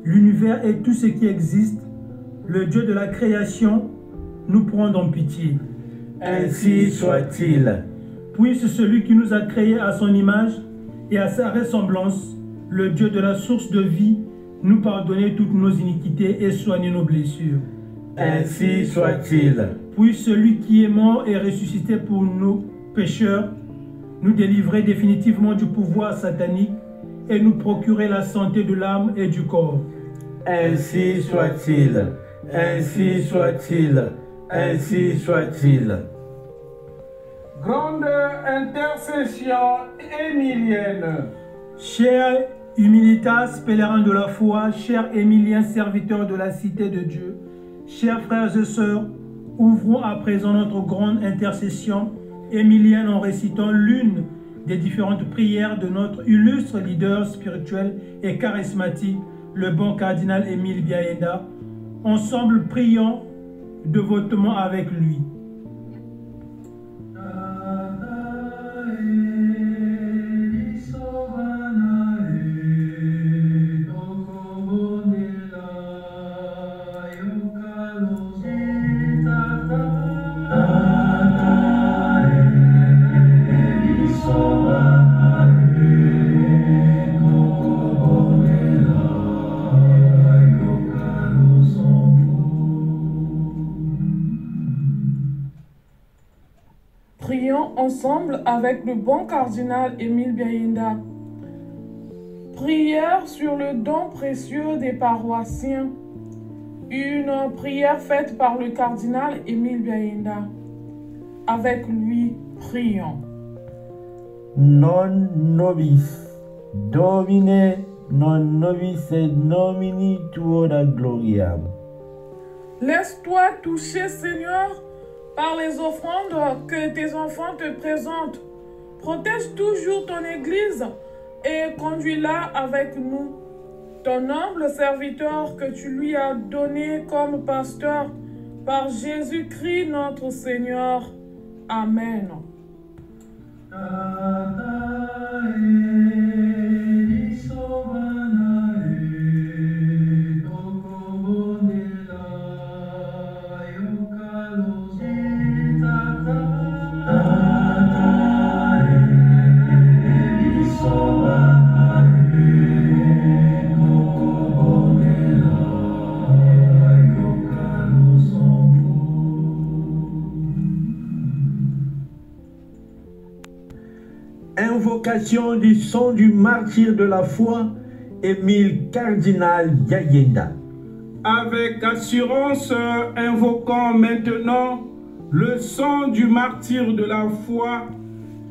l'univers et tout ce qui existe, le Dieu de la création, nous prend en pitié. Ainsi soit-il. Puisse celui qui nous a créés à son image et à sa ressemblance, le Dieu de la source de vie, nous pardonner toutes nos iniquités et soigner nos blessures. Ainsi soit-il. Puisse celui qui est mort et ressuscité pour nos pécheurs, nous délivrer définitivement du pouvoir satanique et nous procurer la santé de l'âme et du corps. Ainsi soit-il. Ainsi soit-il. Ainsi soit-il. Grande intercession émilienne. Cher Humilitas, pèlerin de la foi, cher Émilien, serviteur de la cité de Dieu, chers frères et sœurs, ouvrons à présent notre grande intercession émilienne en récitant l'une des différentes prières de notre illustre leader spirituel et charismatique, le bon cardinal Émile Biaenda. Ensemble, prions devotement avec lui. Prions ensemble avec le bon cardinal Émile Biaenda. Prière sur le don précieux des paroissiens. Une prière faite par le cardinal Émile Biaenda. Avec lui, prions. Non nobis, Domine, non nobis et nomini tuoda gloriam. Laisse-toi toucher, Seigneur, par les offrandes que tes enfants te présentent. Protège toujours ton Église et conduis-la avec nous. Ton humble serviteur que tu lui as donné comme pasteur par Jésus-Christ notre Seigneur. Amen. Invocation du sang du martyr de la foi, Émile Cardinal Biaenda. Avec assurance, invoquons maintenant le sang du martyr de la foi,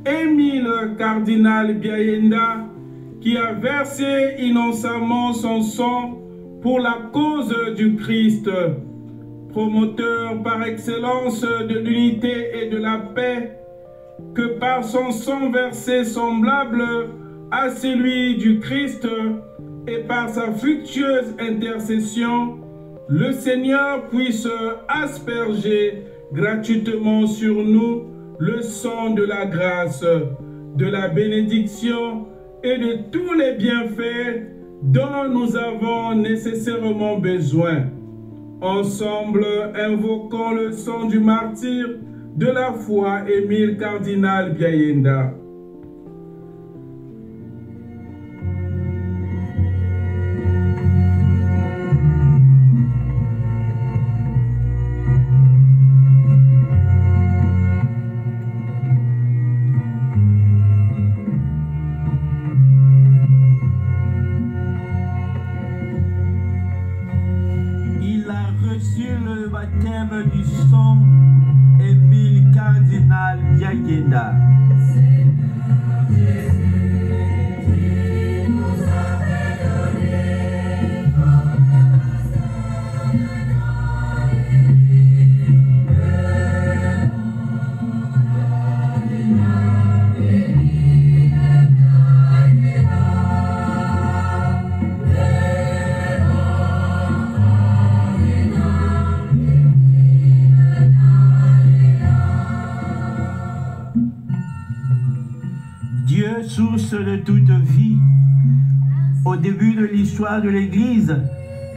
Émile Cardinal Biaenda, qui a versé innocemment son sang pour la cause du Christ, promoteur par excellence de l'unité et de la paix, que par son sang versé semblable à celui du Christ et par sa fructueuse intercession, le Seigneur puisse asperger gratuitement sur nous le sang de la grâce, de la bénédiction et de tous les bienfaits dont nous avons nécessairement besoin. Ensemble, invoquons le sang du martyr de la foi, Émile Cardinal Biaenda. Il a reçu le baptême du sang, Émile Cardinal Biaenda. Dieu, source de toute vie, Au début de l'histoire de l'Église,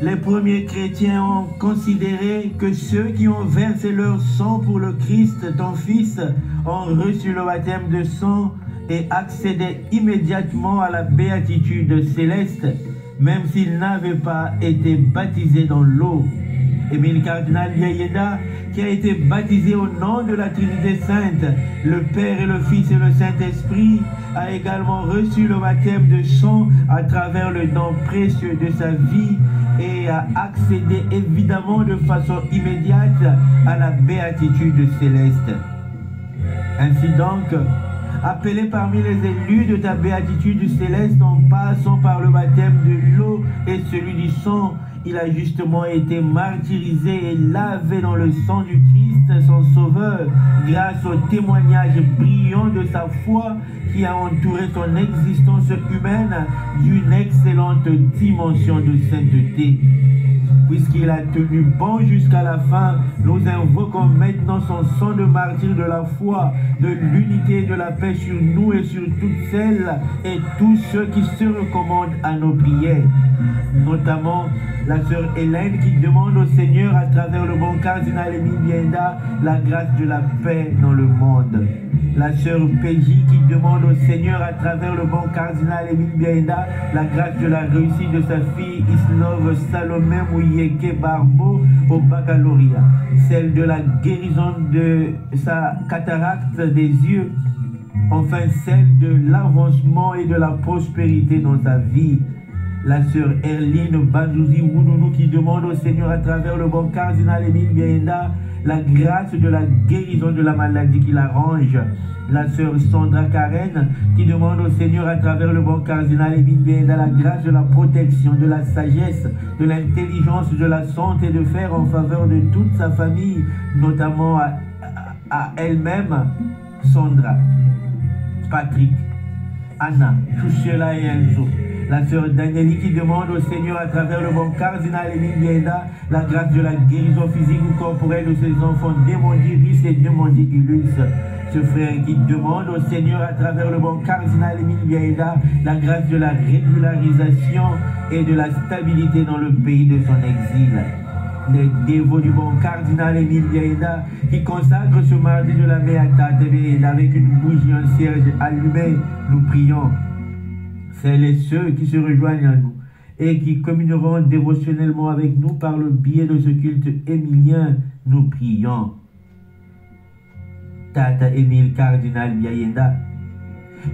les premiers chrétiens ont considéré que ceux qui ont versé leur sang pour le Christ, ton Fils, ont reçu le baptême de sang et accédaient immédiatement à la béatitude céleste, même s'ils n'avaient pas été baptisés dans l'eau. Émile Cardinal Biayenda, qui a été baptisé au nom de la Trinité Sainte, le Père et le Fils et le Saint-Esprit, a également reçu le baptême de sang à travers le don précieux de sa vie et a accédé évidemment de façon immédiate à la béatitude céleste. Ainsi donc, appelé parmi les élus de ta béatitude céleste en passant par le baptême de l'eau et celui du sang, il a justement été martyrisé et lavé dans le sang du Christ, son Sauveur, grâce au témoignage brillant de sa foi qui a entouré son existence humaine d'une excellente dimension de sainteté. Puisqu'il a tenu bon jusqu'à la fin, nous invoquons maintenant son sang de martyr de la foi, de l'unité et de la paix sur nous et sur toutes celles et tous ceux qui se recommandent à nos prières. Notamment la sœur Hélène qui demande au Seigneur à travers le bon cardinal Émile Biayenda la grâce de la paix dans le monde. La sœur PJ qui demande au Seigneur à travers le bon cardinal Émile Biayenda la grâce de la réussite de sa fille Islove Salomé Mouyeke Barbeau au baccalauréat. Celle de la guérison de sa cataracte des yeux. Enfin celle de l'avancement et de la prospérité dans sa vie. La sœur Erline Bandouzi Wounoulou qui demande au Seigneur à travers le bon cardinal Émile Biayenda la grâce de la guérison de la maladie qui l'arrange. La sœur Sandra Karen qui demande au Seigneur à travers le bon cardinal Émile Biayenda la grâce de la protection, de la sagesse, de l'intelligence, de la santé de faire en faveur de toute sa famille, notamment à elle-même, Sandra, Patrick, Anna, Chouchela et Enzo. La sœur Danieli qui demande au Seigneur à travers le bon cardinal Émile Biayenda la grâce de la guérison physique ou corporelle de ses enfants Demondi Rus et Demondi Ulus. Ce frère qui demande au Seigneur à travers le bon cardinal Émile Biayenda la grâce de la régularisation et de la stabilité dans le pays de son exil. Les dévots du bon cardinal Émile Biayenda qui consacrent ce mardi de la Beata avec une bougie en cierge allumée, nous prions. Celles et ceux qui se rejoignent à nous et qui communeront dévotionnellement avec nous par le biais de ce culte émilien, nous prions. Tata Émile Cardinal Biayenda,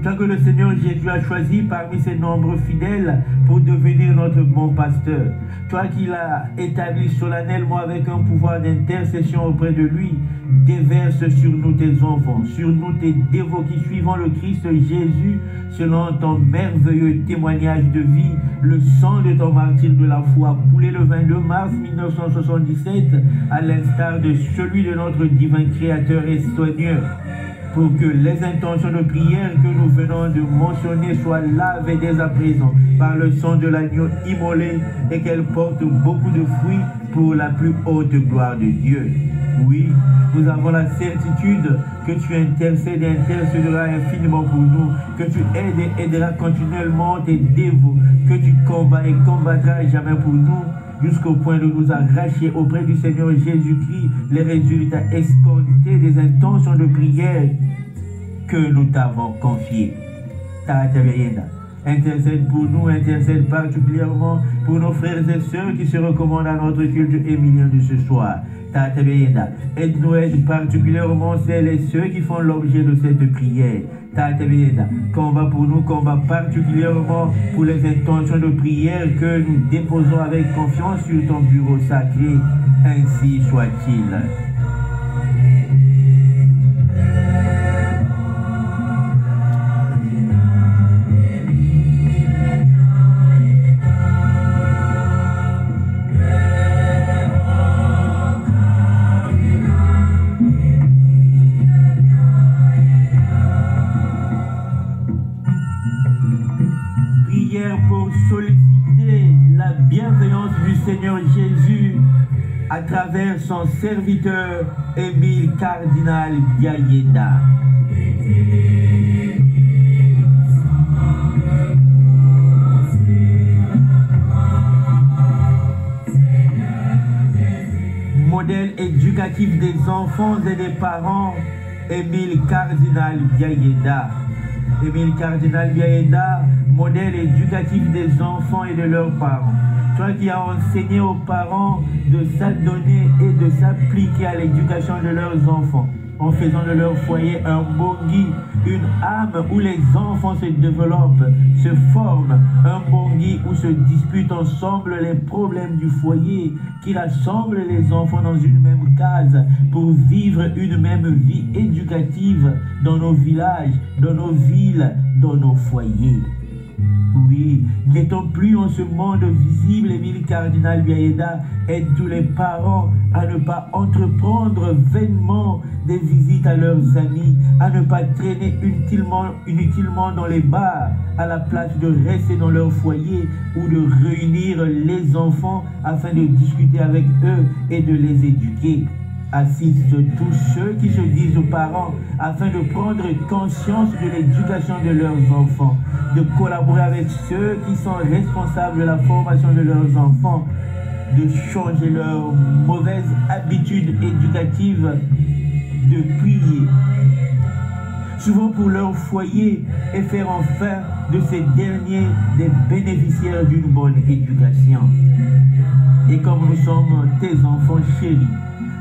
toi que le Seigneur Jésus a choisi parmi ses nombreux fidèles pour devenir notre bon pasteur, toi qui l'as établi solennellement avec un pouvoir d'intercession auprès de lui, déverse sur nous tes enfants, sur nous tes dévots qui suivant le Christ Jésus, selon ton merveilleux témoignage de vie, le sang de ton martyr de la foi coulé le 22 mars 1977, à l'instar de celui de notre divin Créateur et Soigneur, pour que les intentions de prière que nous venons de mentionner soient lavées dès à présent par le sang de l'agneau immolé et qu'elles portent beaucoup de fruits pour la plus haute gloire de Dieu. Oui, nous avons la certitude que tu intercèdes et intercéderas infiniment pour nous, que tu aides et aideras continuellement tes dévots, que tu combats et combattras jamais pour nous, jusqu'au point de nous arracher auprès du Seigneur Jésus-Christ les résultats escomptés des intentions de prière que nous t'avons confiées. Tata Biayenda, intercède pour nous, intercède particulièrement pour nos frères et sœurs qui se recommandent à notre culte émilien de ce soir. Tata Biayenda, aide-nous, aide particulièrement celles et ceux qui font l'objet de cette prière. Tata Biayenda, combat pour nous, combat particulièrement pour les intentions de prière que nous déposons avec confiance sur ton bureau sacré. Ainsi soit-il. Seigneur Jésus à travers son serviteur Émile Cardinal Biayenda. modèle éducatif des enfants et des parents, Émile Cardinal Biayenda. Émile Cardinal Biayenda, modèle éducatif des enfants et de leurs parents. Toi qui as enseigné aux parents de s'adonner et de s'appliquer à l'éducation de leurs enfants, en faisant de leur foyer un bongi, une âme où les enfants se développent, se forment, un bongi où se disputent ensemble les problèmes du foyer, qui rassemble les enfants dans une même case pour vivre une même vie éducative dans nos villages, dans nos villes, dans nos foyers. Oui, n'étant plus en ce monde visible, Émile Cardinal Biayenda aide tous les parents à ne pas entreprendre vainement des visites à leurs amis, à ne pas traîner inutilement dans les bars, à la place de rester dans leur foyer ou de réunir les enfants afin de discuter avec eux et de les éduquer. Assiste tous ceux qui se disent parents afin de prendre conscience de l'éducation de leurs enfants, de collaborer avec ceux qui sont responsables de la formation de leurs enfants, de changer leurs mauvaises habitudes éducatives, de prier, souvent pour leur foyer, et faire enfin de ces derniers des bénéficiaires d'une bonne éducation. Et comme nous sommes tes enfants chéris,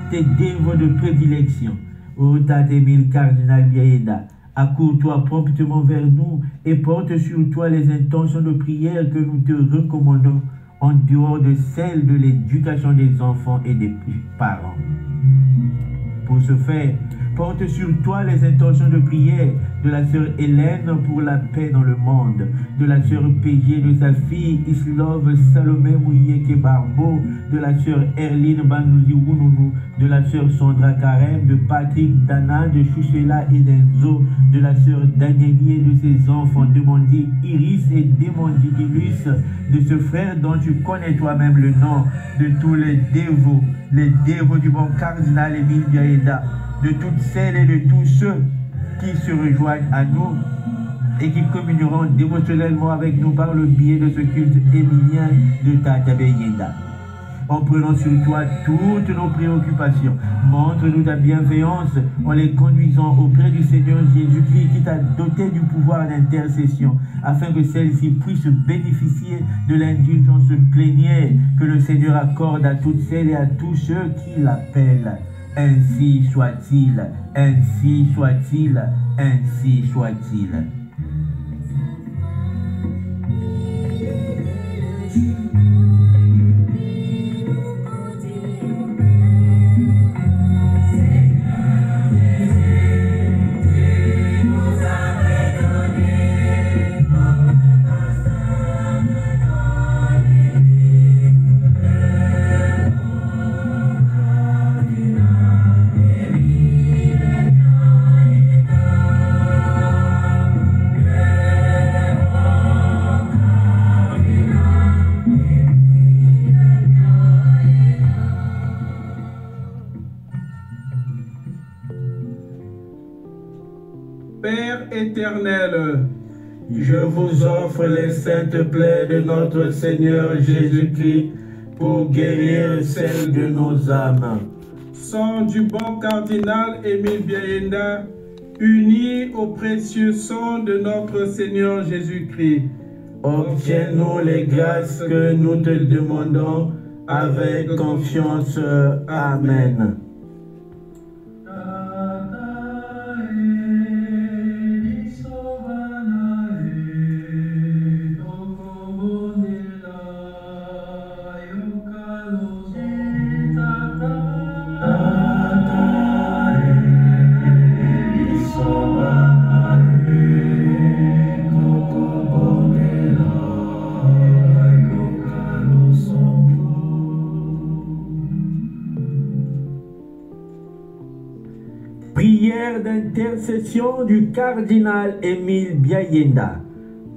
tes dévots de prédilection, ô Tate Émile Cardinal Biayenda, accours-toi promptement vers nous et porte sur toi les intentions de prière que nous te recommandons en dehors de celles de l'éducation des enfants et des parents. Pour ce faire, porte sur toi les intentions de prière de la sœur Hélène pour la paix dans le monde, de la sœur PG, de sa fille Islove Salomé Mouyeke Barbo, de la sœur Erline Banouzi Wununu, de la sœur Sandra Karem, de Patrick Dana, de Chouchela et d'Enzo, de la sœur Danieli et de ses enfants, Demandi Iris et Demondi Ilus, de ce frère dont tu connais toi-même le nom, de tous les dévots du bon cardinal Émile Biayenda, de toutes celles et de tous ceux qui se rejoignent à nous et qui communieront dévotionnellement avec nous par le biais de ce culte émilien de Tate Biayenda. En prenant sur toi toutes nos préoccupations, montre-nous ta bienveillance en les conduisant auprès du Seigneur Jésus-Christ qui t'a doté du pouvoir d'intercession, afin que celle-ci puisse bénéficier de l'indulgence plénière que le Seigneur accorde à toutes celles et à tous ceux qui l'appellent. Ainsi soit-il, ainsi soit-il, ainsi soit-il. Père éternel, je vous offre les saintes plaies de notre Seigneur Jésus-Christ pour guérir celles de nos âmes. sang du bon cardinal Émile Biayenda, uni au précieux sang de notre Seigneur Jésus-Christ. Obtiens-nous les grâces que nous te demandons avec confiance. Amen. Prière d'intercession du cardinal Émile Biayenda.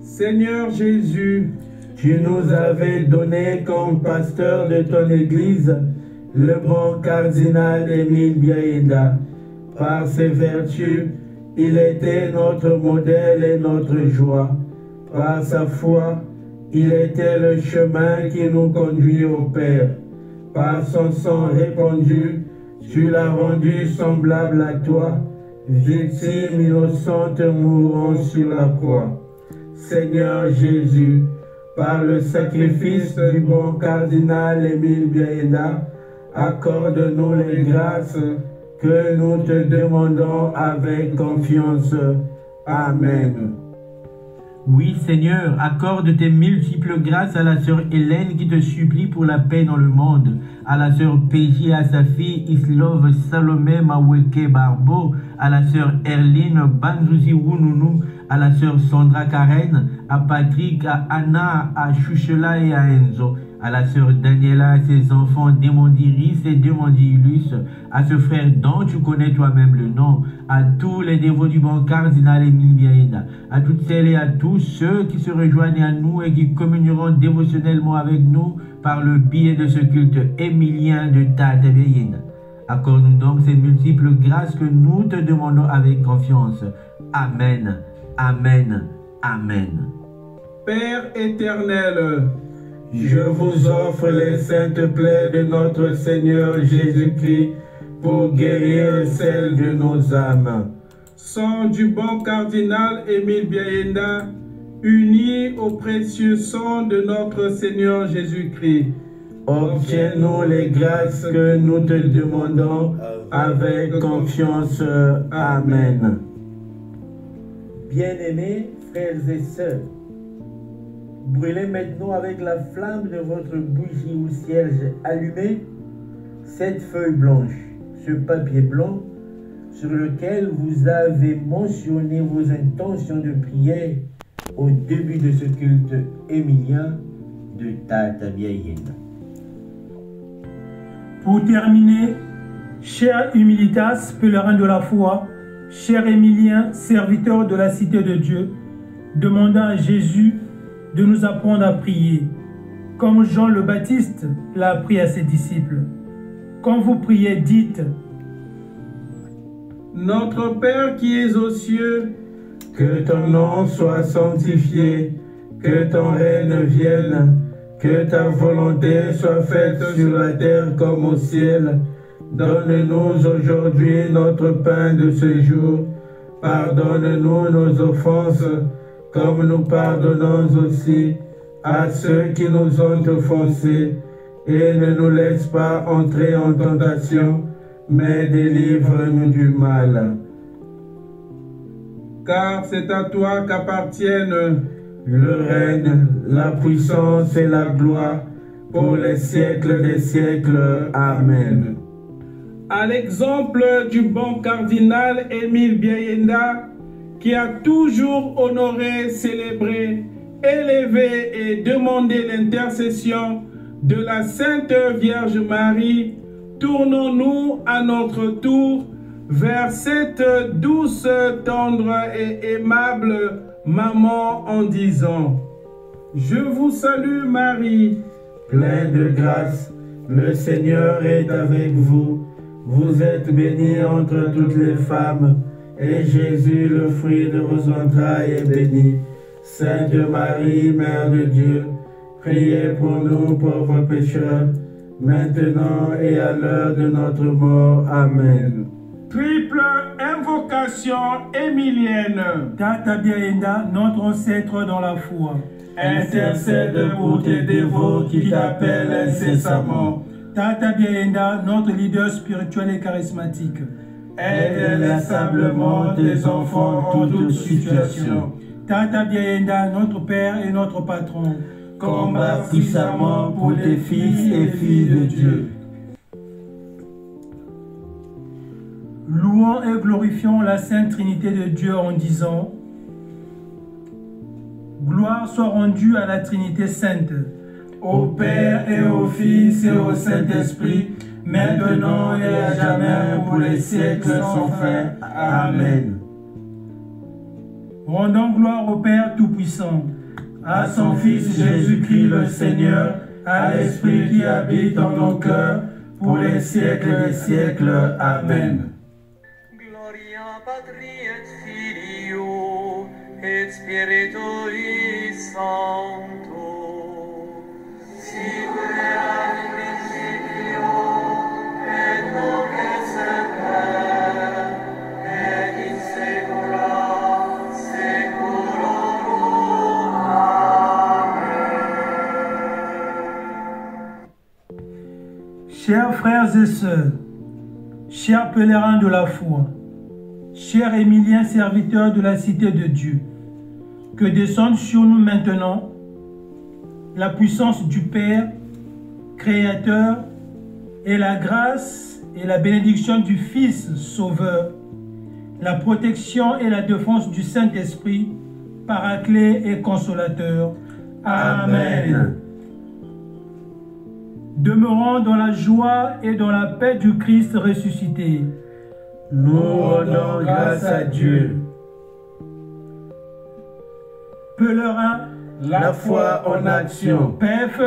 Seigneur Jésus, tu nous avais donné comme pasteur de ton Église le bon cardinal Émile Biayenda. Par ses vertus, il était notre modèle et notre joie. Par sa foi, il était le chemin qui nous conduit au Père. par son sang répandu, tu l'as rendu semblable à toi, victime innocente mourant sur la croix. Seigneur Jésus, par le sacrifice du bon cardinal Émile Biaenda, accorde-nous les grâces que nous te demandons avec confiance. Amen. Oui, Seigneur, accorde tes multiples grâces à la sœur Hélène qui te supplie pour la paix dans le monde, à la sœur Péji, à sa fille Islove Salomé Maweke Barbo, à la sœur Erline Banzuzi Wununu, à la sœur Sandra Karen, à Patrick, à Anna, à Chouchela et à Enzo, à la sœur Daniela, à ses enfants Demondiris et Demondilus, à ce frère dont tu connais toi-même le nom, à tous les dévots du bon cardinal Émile Biaenda, à toutes celles et à tous ceux qui se rejoignent à nous et qui communieront dévotionnellement avec nous par le biais de ce culte émilien de Tata Biaenda. Accorde-nous donc ces multiples grâces que nous te demandons avec confiance. Amen. Amen. Amen. Père éternel, je vous offre les saintes plaies de notre Seigneur Jésus-Christ pour guérir celles de nos âmes. sang du bon cardinal Émile Biaenda, uni au précieux sang de notre Seigneur Jésus-Christ. Obtiens-nous les grâces que nous te demandons avec confiance. Amen. Bien-aimés frères et sœurs, brûlez maintenant avec la flamme de votre bougie ou cierge allumée cette feuille blanche, ce papier blanc sur lequel vous avez mentionné vos intentions de prière au début de ce culte émilien de Tata Biaenda. Pour terminer, cher Humilitas, pèlerin de la foi, cher Émilien, serviteur de la cité de Dieu, demandant à Jésus de nous apprendre à prier, comme Jean le Baptiste l'a appris à ses disciples. Quand vous priez, dites: Notre Père qui es aux cieux, que ton nom soit sanctifié, que ton règne vienne, que ta volonté soit faite sur la terre comme au ciel. Donne-nous aujourd'hui notre pain de ce jour. Pardonne-nous nos offenses, comme nous pardonnons aussi à ceux qui nous ont offensés. Et ne nous laisse pas entrer en tentation, mais délivre-nous du mal. Car c'est à toi qu'appartiennent le règne, la puissance et la gloire pour les siècles des siècles. Amen. à l'exemple du bon cardinal Émile Biaenda, qui a toujours honoré, célébré, élevé et demandé l'intercession de la Sainte Vierge Marie, tournons-nous à notre tour vers cette douce, tendre et aimable maman en disant: Je vous salue Marie, pleine de grâce, le Seigneur est avec vous. Vous êtes bénie entre toutes les femmes, et Jésus, le fruit de vos entrailles, est béni. Sainte Marie, Mère de Dieu, priez pour nous pauvres pécheurs, maintenant et à l'heure de notre mort. Amen. triple invocation émilienne. Tata Biaenda, notre ancêtre dans la foi, Intercède pour tes dévots qui t'appellent incessamment. Tata Biaenda, notre leader spirituel et charismatique, Aide inlassablement tes enfants en toute situation. Tata Biaenda, notre Père et notre Patron, Combat puissamment pour tes fils et filles de Dieu. Louons et glorifions la Sainte Trinité de Dieu en disant: Gloire soit rendue à la Trinité Sainte, Au Père et au Fils et au Saint-Esprit, maintenant et à jamais pour les siècles sans fin. Amen. Rendons gloire au Père Tout-Puissant, À son Fils Jésus-Christ le Seigneur, à l'Esprit qui habite en nos cœurs, pour les siècles des siècles. Amen. Gloria Patri et Filio et Spiritui Sancto. Sicut erat in principio Chers frères et sœurs, chers pèlerins de la foi, chers Émiliens serviteurs de la cité de Dieu, que descende sur nous maintenant la puissance du Père, Créateur, et la grâce et la bénédiction du Fils Sauveur, la protection et la défense du Saint-Esprit, Paraclet et Consolateur. Amen. Demeurons dans la joie et dans la paix du Christ ressuscité. Nous rendons grâce à Dieu. Pèlerins, La foi en action. Pef,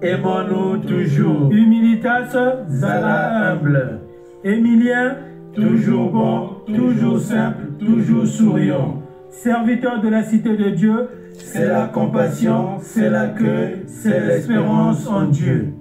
Aimons-nous toujours. Humilitas, Zara humble. Émilien, Toujours bon, toujours simple, toujours souriant. serviteur de la cité de Dieu, C'est la compassion, c'est l'accueil, c'est l'espérance en Dieu.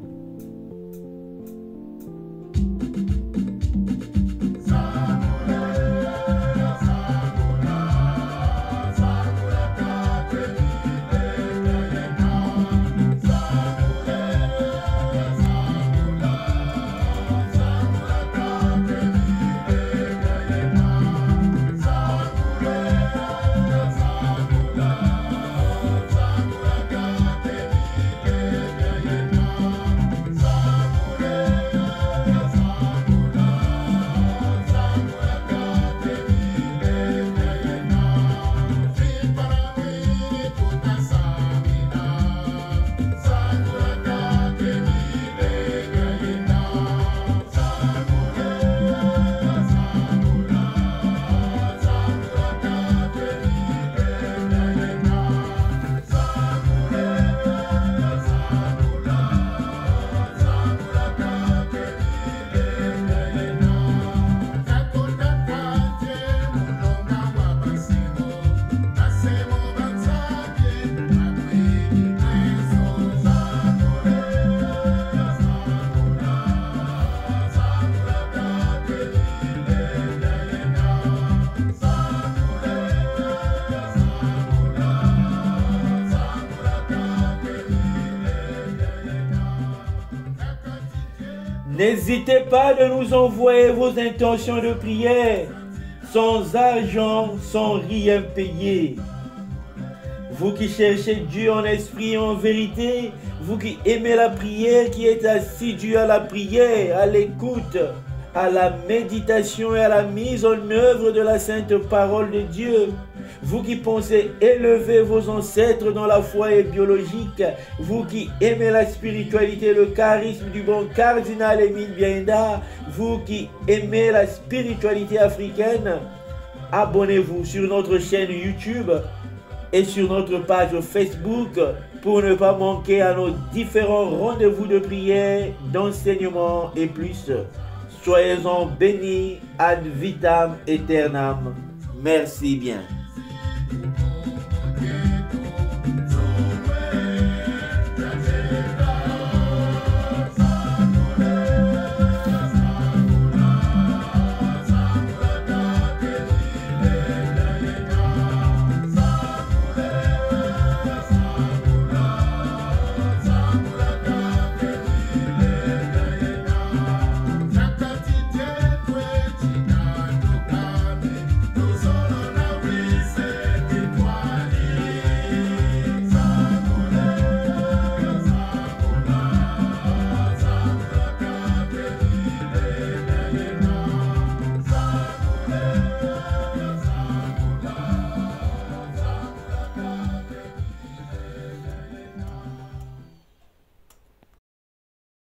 N'hésitez pas de nous envoyer vos intentions de prière, sans argent, sans rien payer. Vous qui cherchez Dieu en esprit et en vérité, vous qui aimez la prière, qui êtes assidus à la prière, à l'écoute, à la méditation et à la mise en œuvre de la sainte parole de Dieu. Vous qui pensez élever vos ancêtres dans la foi et biologique, vous qui aimez la spiritualité, le charisme du bon cardinal Émile Bienda, vous qui aimez la spiritualité africaine, abonnez-vous sur notre chaîne YouTube et sur notre page Facebook pour ne pas manquer à nos différents rendez-vous de prière, d'enseignement et plus. Soyez-en bénis ad vitam aeternam. Merci bien.